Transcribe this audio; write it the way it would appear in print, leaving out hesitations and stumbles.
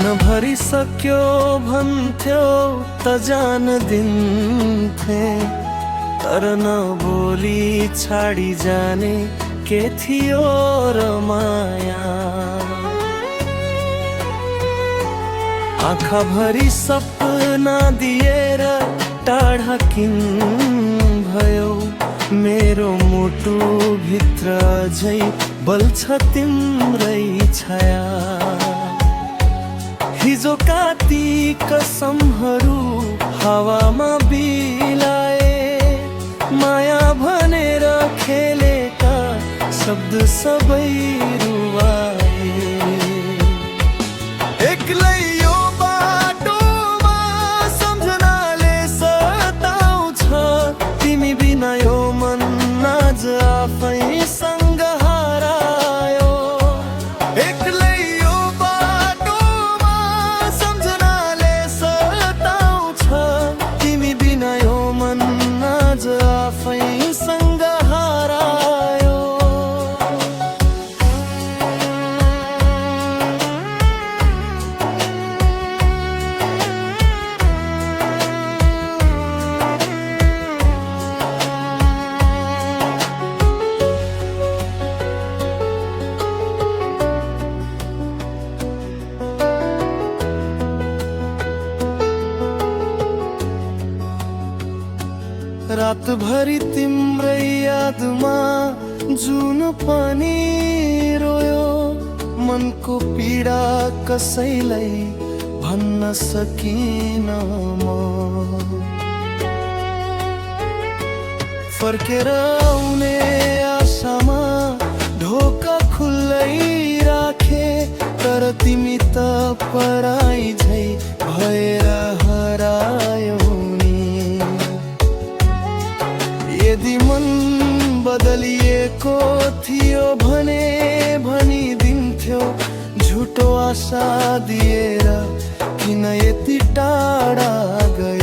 भरि सक्यो भन्थ्यो त जान दिन्थे, तर नबोली छाडी जाने के थियो र माया। आँखा भरि सपना दिएर टाढा किन भयो, मेरो मुटु भित्र झै बल्छ तिम्रै छाया। हिजोका ती कसमहरू हावामा बिलाए, माया भनेर खेलेका शब्द सबै रुवाए। एक्लै यो बाटोमा सम्झनाले सताउँछ, तिमी बिना यो मन आज आफैसँग हरायो। एक्लै यो बाटोमा सम्झनाले सताउँछ, तिमी बिना यो मन आज आफैसँग हरायो। रातभरि तिम्रै यादमा जुन पनि रोयो, मनको पीडा कसैलाई भन्न सकिन म। फर्केर आउने आशामा ढोका खुल्लै राखे, तर तिमी त पराई झै भएर हरायो। यदि मन बदलिएको थियो भने भनिदिन्थ्यो, झुटो आशा दिएर किन यति टाढा गयो।